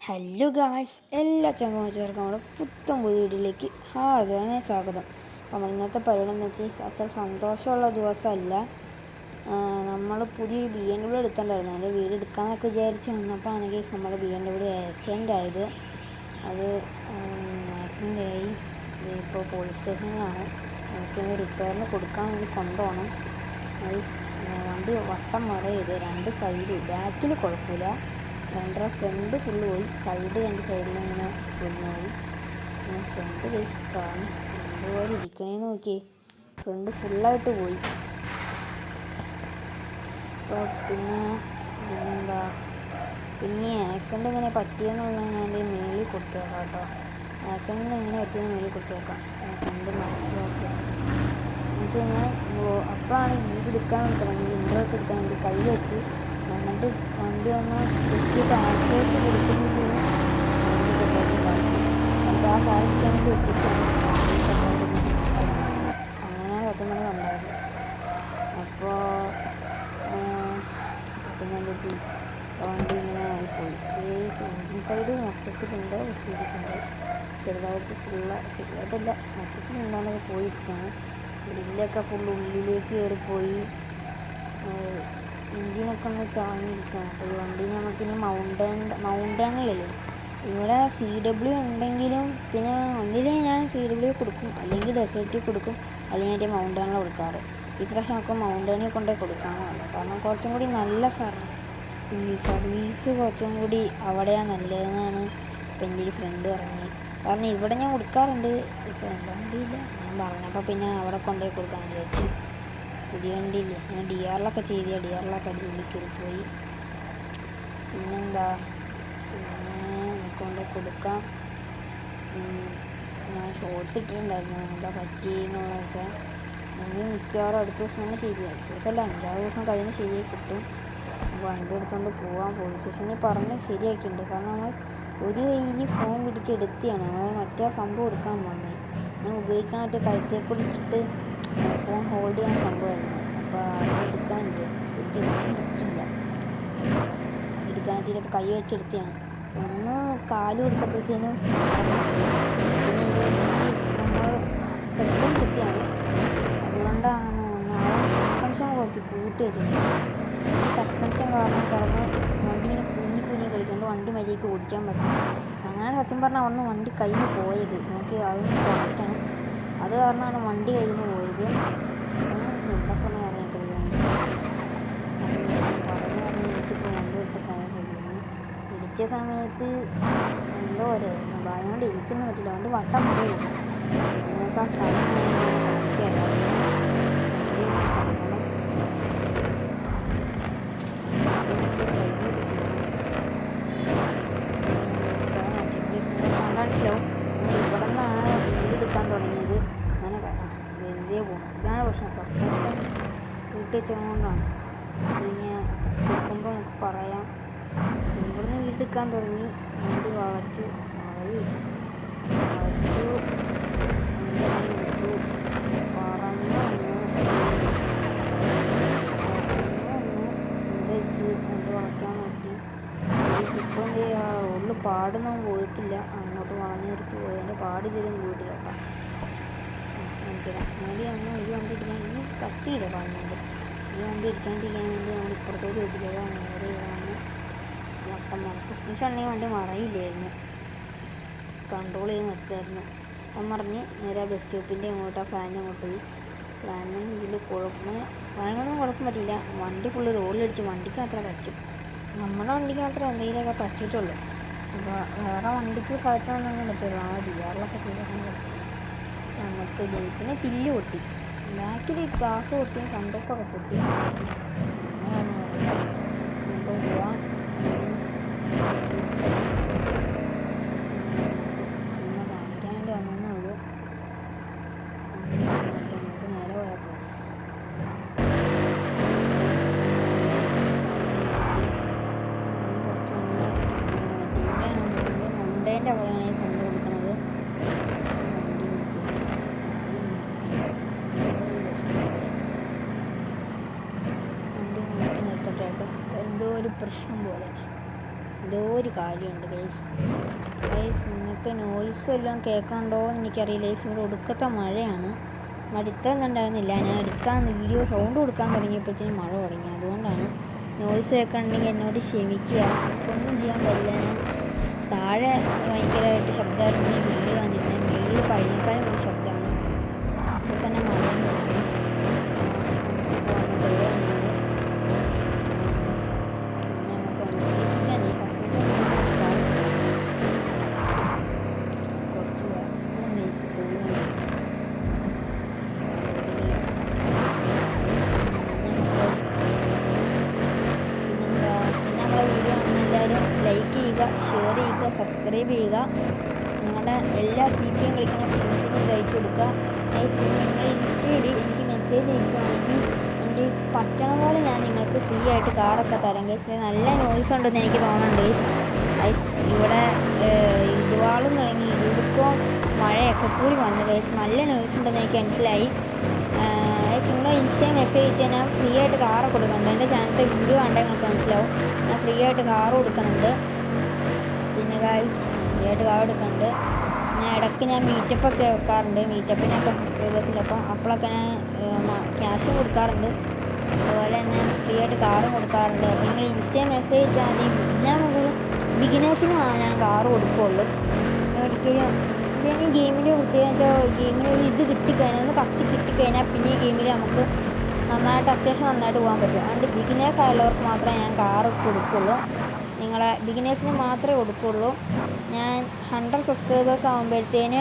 Hello guys, എല്ലാ ചങ്ങാതിമാർക്കും നമ്മുടെ പുത്തൻ പുതിയ വീഡിയോയിലേക്ക് ഹാർദവമായ സ്വാഗതം. നമ്മൾ ഇന്നത്തെ പരിപാടി എന്ന് വെച്ചാൽ അത്ര സന്തോഷമുള്ള ദിവസമല്ല. നമ്മൾ പുതിയൊരു BMW എടുത്തിട്ടുണ്ടായിരുന്നു. അതിൻ്റെ വീഡിയോ എടുക്കാമെന്നൊക്കെ വിചാരിച്ച് വന്നപ്പോഴാണെങ്കിൽ നമ്മുടെ BMW ആക്സിഡൻ്റ് ആയത്. അത് ആക്സിഡൻ്റ് ആയി ഇപ്പോൾ പോലീസ് സ്റ്റേഷനിലാണ്. എനിക്ക് റിപ്പയറിന് കൊടുക്കാൻ വേണ്ടി കൊണ്ടുപോകണം. അത് വണ്ടി വട്ടം മറയത്, രണ്ട് സൈഡ് ബാക്കിൽ കുഴപ്പമില്ല, രണ്ടര ഫ്രണ്ട് ഫുള്ള് പോയി, സൈഡ് രണ്ട് സൈഡിൽ ഇങ്ങനെ പൊളിഞ്ഞു പോയി. ഫ്രണ്ട് കേസ് കാണും എന്തുപോലെ ഇരിക്കണേന്ന് നോക്കിയേ, ഫ്രണ്ട് ഫുള്ളായിട്ട് പോയി. അപ്പോൾ പിന്നെന്താ പിന്നെ ആക്സിഡൻ്റ് എങ്ങനെ പറ്റിയെന്നുള്ള ഞാൻ മേളിൽ കൊടുത്തേക്കാം കേട്ടോ. ആക്സിഡൻറ്റ് എങ്ങനെ പറ്റിയെന്ന് മേളിൽ കൊടുത്തേക്കാം, കണ്ട് മനസ്സിലാക്കുക. എന്നുവെച്ച് കഴിഞ്ഞാൽ അപ്പോഴാണ് വീട് എടുക്കാൻ തുടങ്ങിയത്, ഇൻട്രോയൊക്കെ എടുക്കാൻ വേണ്ടി കയ്യിൽ വെച്ച് എന്നിട്ട് വണ്ടി വന്ന് കുത്തിയിട്ട് ആക്സിഡൻറ്റ് കൊടുക്കുമ്പോഴത്തേനും വണ്ടി ചെറുതായിട്ട് കളിക്കും. എന്നിട്ട് ആ കാറിക്കാൻ വേണ്ടി ഒട്ടിച്ചാണ് അങ്ങനെയാണ് സത്യം പറഞ്ഞാൽ ഉണ്ടായത്. അപ്പോൾ പിന്നെ എന്തൊക്കെ വണ്ടി ഇങ്ങനെ ആയിപ്പോയി. ഈ എൻജിൻ സൈഡ് മൊത്തത്തിലുണ്ട്, കുത്തിയിരിക്കുന്നുണ്ട്, ചെറുതായിട്ടല്ല മൊത്തത്തിലുണ്ടാകുന്നത് പോയിരിക്കുകയാണ്. ഗ്രില്ലൊക്കെ ഫുൾ ഉള്ളിലേക്ക് കയറിപ്പോയി, എൻജിനൊക്കെ ഒന്ന് ചാഞ്ഞിരിക്കുകയാണ്. അപ്പോൾ ഈ വണ്ടി നമുക്കിനി മൗണ്ടനിലല്ലേ, ഇവിടെ CW ഉണ്ടെങ്കിലും പിന്നെ ഒന്നിലും ഞാൻ CW കൊടുക്കും, അല്ലെങ്കിൽ ഡെസേർട്ടിൽ കൊടുക്കും, അല്ലെങ്കിൽ എൻ്റെ മൗണ്ടനിൽ കൊടുക്കാറ്. ഈ പ്രാവശ്യം നമുക്ക് മൗണ്ടനിൽ കൊണ്ടുപോയി കൊടുക്കാനാണ്, കാരണം കുറച്ചും കൂടി നല്ല സർവീസ് കുറച്ചും കൂടി അവിടെയാണ് നല്ലതെന്നാണ് ഇപ്പം എൻ്റെ ഒരു ഫ്രണ്ട് പറഞ്ഞത്. കാരണം ഇവിടെ ഞാൻ കൊടുക്കാറുണ്ട്, ഇപ്പോൾ എന്താ അറിയില്ല, ഞാൻ പറഞ്ഞപ്പോൾ പിന്നെ അവിടെ കൊണ്ടുപോയി കൊടുക്കാൻ വിചാരിച്ചു. പുതിയ വണ്ടിയില്ലേ, ഞാൻ DRലൊക്കെ ചെയ്ത DRലൊക്കെ അടിപൊളി കയറിപ്പോയി. പിന്നെന്താ, പിന്നെ നമുക്ക് കൊണ്ടുപോയി കൊടുക്കാം. ഞാൻ ഷോർട്സ് ഇട്ടിട്ടുണ്ടായിരുന്നു എന്താ പറ്റിയെന്നുള്ളതൊക്കെ. എനിക്ക് മിക്കവാറും അടുത്ത ദിവസം തന്നെ ശരിയായി, അടുത്ത ദിവസമല്ല 5-6 ദിവസം കഴിഞ്ഞ് ശരിയായി കിട്ടും. വണ്ടി എടുത്തുകൊണ്ട് പോകാൻ പോലീസ് സ്റ്റേഷനിൽ പറഞ്ഞ് ശരിയാക്കിയിട്ടുണ്ട്. കാരണം നമ്മൾ ഒരു കയ്യിൽ ഫോൺ പിടിച്ചെടുത്തിയാണ്, നമ്മൾ മറ്റേ സംഭവം എടുക്കാൻ വന്നത്. ഞാൻ ഉപയോഗിക്കാനായിട്ട് കഴുത്തേക്കൂടി ഇട്ടിട്ട് ഫോൺ ഹോൾഡ് ചെയ്യാൻ സംഭവമായിരുന്നു. അപ്പോൾ അതെടുക്കാൻ പറ്റിയില്ല, അതെടുക്കാൻ പറ്റിയില്ല. കൈ വെച്ചെടുത്തിയാണ്, ഒന്ന് കാലും എടുത്തപ്പോഴത്തേനും പിന്നെ നമ്മൾ സെക്കൻഡ് എത്തിയാണ്. അതുകൊണ്ടാണ് സസ്പെൻഷൻ കുറച്ച് കൂട്ടി വെച്ചിട്ടുണ്ട്. സസ്പെൻഷൻ കാരണം കിടന്ന് വണ്ടി ഇങ്ങനെ കുഞ്ഞി കളിക്കുമ്പോൾ വണ്ടി മര്യാദയ്ക്ക് ഓടിക്കാൻ പറ്റും. അങ്ങനെ സത്യം പറഞ്ഞാൽ അവിടുന്ന് വണ്ടി കയ്യിൽ നിന്ന് പോയത്, നമുക്ക് അതൊന്ന് കുറയ്ക്കണം. അത് കാരണമാണ് വണ്ടി കയ്യിൽ നിന്ന് പോയത്. എന്തൊക്കെ ഒന്ന് പറയാൻ എനിക്കിപ്പോൾ വണ്ടി എടുത്ത് പറയാൻ കഴിയുന്നു. ഇടിച്ച സമയത്ത് എന്തോ വരെയായിരുന്നു, ഭയം കൊണ്ട് ഇരിക്കുന്ന പറ്റില്ല, വണ്ടി വട്ടം മറിയായിരുന്നു. നിങ്ങൾക്ക് ആ സ്ഥലം കാണിച്ചു തരാം. മനസ്സിലാവും ഇവിടെ നിന്നാണ് വീടെടുക്കാൻ തുടങ്ങിയത്. അങ്ങനെ വെറുതെ പോകണം, ഇതാണ് പ്രശ്നം. സസ്പെൻഷൻ കൂട്ടി വെച്ചതുകൊണ്ടാണ്. ഇങ്ങനെ കൊടുക്കുമ്പോൾ നമുക്ക് പറയാം. ഇവിടുന്ന് വീടെടുക്കാൻ തുടങ്ങി, വണ്ടി വളച്ചു എടുത്തു, പറന്ന് വെച്ച് വണ്ടി വളയ്ക്കാൻ നോക്കി. ഇപ്പോഴും റോഡിൽ പാടൊന്നും പോയിട്ടില്ല, അങ്ങോട്ട് വളഞ്ഞു തിരിച്ച് പോയി, അതിൻ്റെ പാട് ഇതുവരെയും പോയിട്ടില്ല കേട്ടോ. എന്നാലും അന്ന് ഈ വണ്ടി ഇടിക്കാൻ കട്ടിയില്ല പാടുന്നുണ്ട്. ഈ വണ്ടി ഇടിക്കാണ്ടിരിക്കാൻ വേണ്ടി നമ്മൾ ഇപ്പുറത്തോട്ട് എത്തിക്കുക, നേരെ ഇതാണ് വട്ടം സസ്പെൻഷനാണെങ്കിൽ വണ്ടി മറയില്ലായിരുന്നു, കൺട്രോൾ ചെയ്ത് നിർത്തുമായിരുന്നു. അപ്പം പറഞ്ഞ് നേരെ ബസ് സ്റ്റോപ്പിൻ്റെ അങ്ങോട്ട് ആ ഫാനിന് അങ്ങോട്ട് പോയി. ഫാനിന് ഇതിൽ ഫാനൊന്നും കുഴപ്പം പറ്റിയില്ല, വണ്ടി ഫുള്ള് റോഡിലടിച്ച് വണ്ടിക്ക് മാത്രമേ പറ്റും. നമ്മുടെ വണ്ടിക്ക് മാത്രമേ എന്തെങ്കിലുമൊക്കെ പറ്റിയിട്ടുള്ളൂ. അപ്പോൾ വേറെ വണ്ടിക്ക് സ്ഥലത്തൊന്നും പറ്റുള്ളൂ. ആ DRലൊക്കെ ചെയ്തൊക്കെ പറ്റും. നമുക്ക് ഗേറ്റിന് ചില്ല് പൊട്ടി, ബാക്കിൽ ഗ്ലാസ് പൊട്ടി, സൺറൂഫൊക്കെ പൊട്ടി. പിന്നെ നമുക്ക് പോവാം. ചുമ്മാ കാണിക്കാൻ വേണ്ടി വന്നേ ഉള്ളൂ. നമുക്ക് നേരെ പോയാൽ പോലെ മൗണ്ടൻ്റെ അവിടെയാണ് ഈ സൗണ്ട് കൊടുക്കുന്നത്. വണ്ടി നിർത്തി നിർത്തട്ടെ കേട്ടോ, എന്തോ ഒരു പ്രശ്നം പോലെ. എന്തോ ഒരു കാര്യമുണ്ട് ഗൈസ്. നിങ്ങൾക്ക് നോയ്സ് എല്ലാം കേൾക്കണുണ്ടോ എന്ന് എനിക്കറിയില്ല ഗൈസ്. ഇവിടെ ഒടുക്കത്തെ മഴയാണ്. മഴ ഇത്രയൊന്നും ഉണ്ടായിരുന്നില്ല. ഞാൻ വീഡിയോ സൗണ്ട് കൊടുക്കാൻ തുടങ്ങിയപ്പോഴത്തേനും മഴ തുടങ്ങി. അതുകൊണ്ടാണ് നോയ്സ് കേൾക്കണമെങ്കിൽ എന്നോട് ക്ഷമിക്കുക. ഒന്നും ചെയ്യാൻ പറ്റില്ല. ഞാൻ താഴെ ഭയങ്കരമായിട്ട് ശബ്ദമായിട്ടുണ്ടെങ്കിൽ മേളിൽ വന്നിരുന്നത്. മേളിൽ അതിനേക്കാളും ഒരു ശബ്ദമാണ്. അപ്പോൾ തന്നെ മഴയും തുടങ്ങി. ലൈക്ക് ചെയ്യുക, ഷെയർ ചെയ്യുക, സബ്സ്ക്രൈബ് ചെയ്യുക. നിങ്ങളുടെ എല്ലാ CPM കളിക്കുന്ന ഫ്രണ്ട്സിനും ഇത് അയച്ചു കൊടുക്കുക. നിങ്ങൾ ഇൻസ്റ്റയിൽ എനിക്ക് മെസ്സേജ് അയക്കുകയാണെങ്കിൽ എൻ്റെ പറ്റണ പോലെ ഞാൻ നിങ്ങൾക്ക് ഫ്രീ ആയിട്ട് കാറൊക്കെ തരാം ഗൈസ്. നല്ല നോയ്സ് ഉണ്ടെന്ന് എനിക്ക് തോന്നുന്നുണ്ട് ഗൈസ്. ഇവിടെ ഇടിവാളും തുടങ്ങി, ഇടുക്കോ മഴയൊക്കെ കൂടി വന്നു ഗൈസ്. നല്ല നോയ്സ് ഉണ്ടെന്ന് എനിക്ക് മനസ്സിലായി. നിങ്ങൾ ഇൻസ്റ്റയിൽ മെസ്സേജ് അയച്ചാൽ ഞാൻ ഫ്രീ ആയിട്ട് കാറ് കൊടുക്കുന്നുണ്ട്. എൻ്റെ ചാനലിൻ്റെ വീഡിയോ കണ്ടാൽ നിങ്ങൾക്ക് മനസ്സിലാവും. ഞാൻ ഫ്രീ ആയിട്ട് കാറ് കൊടുക്കുന്നുണ്ട്. പിന്നെ ഗൈസ് ഫ്രീ ആയിട്ട് കാർ കൊടുക്കുന്നുണ്ട്. പിന്നെ ഇടയ്ക്ക് ഞാൻ മീറ്റപ്പൊക്കെ വെക്കാറുണ്ട്. മീറ്റപ്പിനൊക്കെ സബ്സ്ക്രൈബേഴ്സിൽ അപ്പോഴൊക്കെ ഞാൻ ക്യാഷും കൊടുക്കാറുണ്ട്. അതുപോലെ തന്നെ ഫ്രീ ആയിട്ട് കാറും കൊടുക്കാറുണ്ട്. അപ്പോൾ നിങ്ങൾ ഇൻസ്റ്റയിൽ മെസ്സേജ് അയച്ചാൽ മതി. ഞാൻ ബിഗിനേഴ്സിനും ഞാൻ കാറ് കൊടുക്കുകയുള്ളൂ. ഒരിക്കലും ഈ ഗെയിമിൻ്റെ പ്രത്യേകം വെച്ചാൽ ഗെയിമിന് ഒരു ഇത് കിട്ടിക്കഴിഞ്ഞാൽ, ഒന്ന് കത്തി കിട്ടിക്കഴിഞ്ഞാൽ പിന്നെ ഈ ഗെയിമിൽ നമുക്ക് അത്യാവശ്യം നന്നായിട്ട് പോകാൻ പറ്റും. അതുകൊണ്ട് ബിഗിനേഴ്സ് ആയുള്ളവർക്ക് മാത്രമേ ഞാൻ കാറ് കൊടുക്കുകയുള്ളൂ. നിങ്ങളെ ബിഗിനേഴ്സിന് മാത്രമേ കൊടുക്കുകയുള്ളൂ. ഞാൻ 100 സബ്സ്ക്രൈബേഴ്സ് ആകുമ്പോഴത്തേന്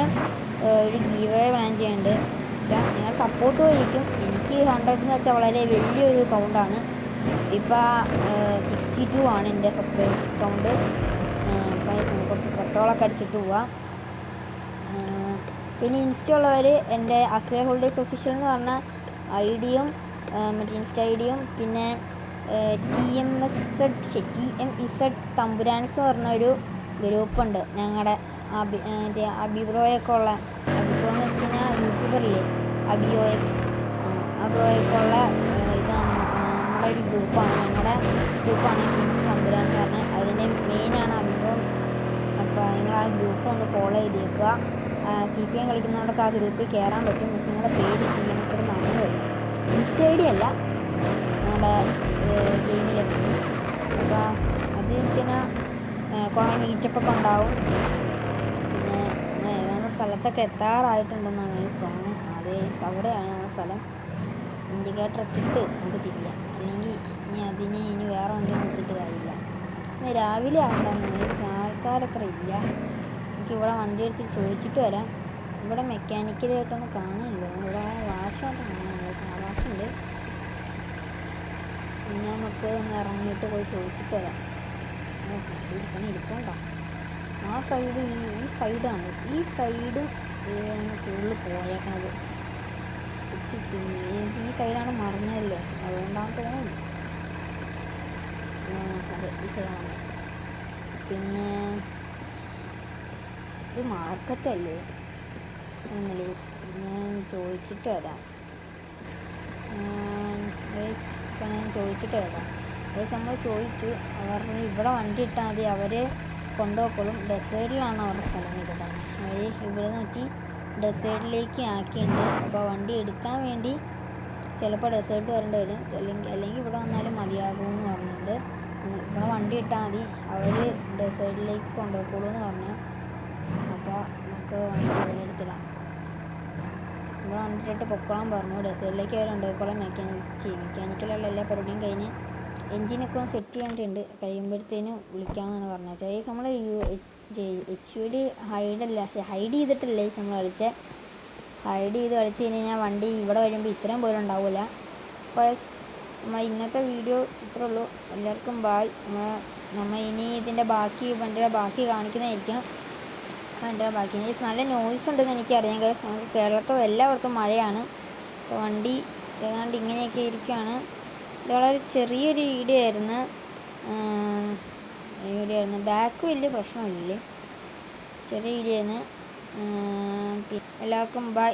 ഒരു ഗീവ് അവേ പ്ലാൻ ചെയ്യുന്നുണ്ട്. വെച്ചാൽ നിങ്ങൾ സപ്പോർട്ട് വഴിക്കും. എനിക്ക് 100 എന്ന് വെച്ചാൽ വളരെ വലിയൊരു കൗണ്ടാണ്. ഇപ്പോൾ 62 ആണ് എൻ്റെ സബ്സ്ക്രൈബേഴ്സ് കൗണ്ട്. അപ്പോൾ കുറച്ച് പെട്രോളൊക്കെ അടിച്ചിട്ട് പോവാം. പിന്നെ ഇൻസ്റ്റ ഉള്ളവർ എൻ്റെ അസ്ലേ ഹോൾഡേഴ്സ് ഒഫീഷ്യൽ എന്ന് പറഞ്ഞ ഐഡിയും മറ്റേ ഇൻസ്റ്റ ഐഡിയും പിന്നെ TMZ തമ്പുരാൻസ് പറഞ്ഞൊരു ഗ്രൂപ്പുണ്ട്. ഞങ്ങളുടെ മറ്റേ അഭിപ്രായമൊക്കെ ഉള്ള അഭിപ്രായം എന്ന് വെച്ച് കഴിഞ്ഞാൽ യൂട്യൂബറില്ലേ OX ബ്രോയൊക്കെ ഉള്ള ഇതാണ് നമ്മുടെ ഒരു ഗ്രൂപ്പാണ്. ഞങ്ങളുടെ ഗ്രൂപ്പാണ് TMZ തമ്പുരാൻ എന്ന് പറഞ്ഞാൽ. അതിൻ്റെ മെയിനാണ് അഭിപ്രായം. അപ്പോൾ നിങ്ങൾ ആ ഗ്രൂപ്പ് ഒന്ന് ഫോളോ ചെയ്തേക്കുക. CPM കളിക്കുന്നവർക്ക് ആ ഗ്രൂപ്പിൽ കയറാൻ പറ്റും. പക്ഷേ നിങ്ങളുടെ പേര് TMZ നടന്നു വരും. ഇൻസ്റ്റ ID അല്ല, നമ്മുടെ ഗെയിമിലെ പേര്. അപ്പോൾ അത് വെച്ചാൽ കുറേ മീറ്റപ്പൊക്കെ ഉണ്ടാവും. പിന്നെ നമ്മൾ ഏതാണ്ട് സ്ഥലത്തൊക്കെ എത്താറായിട്ടുണ്ടെന്നാണ് എനിക്ക് തോന്നുന്നത്. അതേ അവിടെയാണ് നമ്മുടെ സ്ഥലം. ഇൻഡിക്കേറ്ററൊക്കെ ഇട്ട് നമുക്ക് തിരിയാം. അല്ലെങ്കിൽ ഇനി വേറെ വണ്ടി നിർത്തിയിട്ട് കാര്യമില്ല. ഇന്ന് രാവിലെ ആവണ്ടെന്ന് ആൾക്കാരത്ര ഇല്ല. ഇവിടെ വണ്ടി എടുത്തിട്ട് ചോദിച്ചിട്ട് വരാം. ഇവിടെ മെക്കാനിക്കലായിട്ടൊന്നും കാണില്ല. ഇവിടെ വാഷായിട്ട് കാണാനില്ല. വാഷുണ്ട്. പിന്നെ നമുക്ക് ഒന്ന് ഇറങ്ങിയിട്ട് പോയി ചോദിച്ചിട്ട് വരാം. ഇരിക്കണ്ടോ ആ സൈഡ്, ഈ സൈഡാണ്. ഈ സൈഡ് കൂടുതൽ പോയേക്കണത്. ഈ സൈഡാണ് മറന്നതല്ലോ, അതുകൊണ്ടാണ് തോന്നുന്നു. അതെ, ഈ സൈഡാണ്. പിന്നെ ഇത് മാർക്കറ്റല്ലേ ഒന്നല്ലേ? ഞാൻ ചോദിച്ചിട്ട് വരാം. ഇപ്പം ഞാൻ ചോദിച്ചിട്ട് വരാം. നമ്മൾ ചോദിച്ചു. അവർ ഇവിടെ വണ്ടി ഇട്ടാൽ മതി, അവർ കൊണ്ടുപോക്കോളും. ഡെസേർട്ടിലാണ് അവരുടെ സ്ഥലം. ഇത് തന്നെ അവർ ഇവിടെ നോക്കി ഡെസേർട്ടിലേക്ക് ആക്കിയിട്ടുണ്ട്. അപ്പോൾ വണ്ടി എടുക്കാൻ വേണ്ടി ചിലപ്പോൾ ഡെസേർട്ട് വരേണ്ടി വരും. അല്ലെങ്കിൽ ഇവിടെ വന്നാലും മതിയാകുമെന്ന് പറഞ്ഞിട്ടുണ്ട്. ഇവിടെ വണ്ടി ഇട്ടാൽ മതി, അവർ ഡെസേർട്ടിലേക്ക് കൊണ്ടുപോക്കോളൂ എന്ന് പറഞ്ഞു. അപ്പോൾ നമുക്ക് വണ്ടി ഇവിടെ എടുത്തിടാം. ഇവിടെ വണ്ടിയിട്ട് പൊക്കോളാൻ പറഞ്ഞു. ഡെസേർട്ടിലേക്ക് അവർ കൊണ്ടുപോയിക്കോളാം. മെക്കാനിക്കലുള്ള എല്ലാ പരിപാടിയും കഴിഞ്ഞ് എൻജിനൊക്കെ ഒന്ന് സെറ്റ് ചെയ്യേണ്ടിട്ടുണ്ട്. കഴിയുമ്പോഴത്തേനും വിളിക്കാമെന്നാണ് പറഞ്ഞത്. ചെറിയ നമ്മൾ HUD ഹൈഡ് ചെയ്തിട്ടല്ലേ നമ്മൾ കളിച്ചത്. ഹൈഡ് ചെയ്ത് കളിച്ച് കഴിഞ്ഞാൽ വണ്ടി ഇവിടെ വരുമ്പോൾ ഇത്രയും പോലും ഉണ്ടാവില്ല. അപ്പോൾ നമ്മൾ ഇന്നത്തെ വീഡിയോ ഇത്രേ ഉള്ളൂ. എല്ലാവർക്കും ബായ്. നമ്മൾ ഇനി ഇതിൻ്റെ വണ്ടിയുടെ ബാക്കി കാണിക്കുന്നതായിരിക്കും. വണ്ടിയുടെ ബാക്കി നല്ല നോയ്സ് ഉണ്ടെന്ന് എനിക്കറിയാം. നമുക്ക് കേരളത്തിൽ എല്ലായിടത്തും മഴയാണ്. അപ്പോൾ വണ്ടി ഏതാണ്ട് ഇങ്ങനെയൊക്കെ ഇരിക്കുകയാണ്. ഇത് വളരെ ചെറിയൊരു വീഡിയോ ആയിരുന്നു. ബാക്ക് വലിയ പ്രശ്നമില്ലേ, ചെറിയ വീഡിയോ ആയിരുന്നു. എല്ലാവർക്കും ബൈ.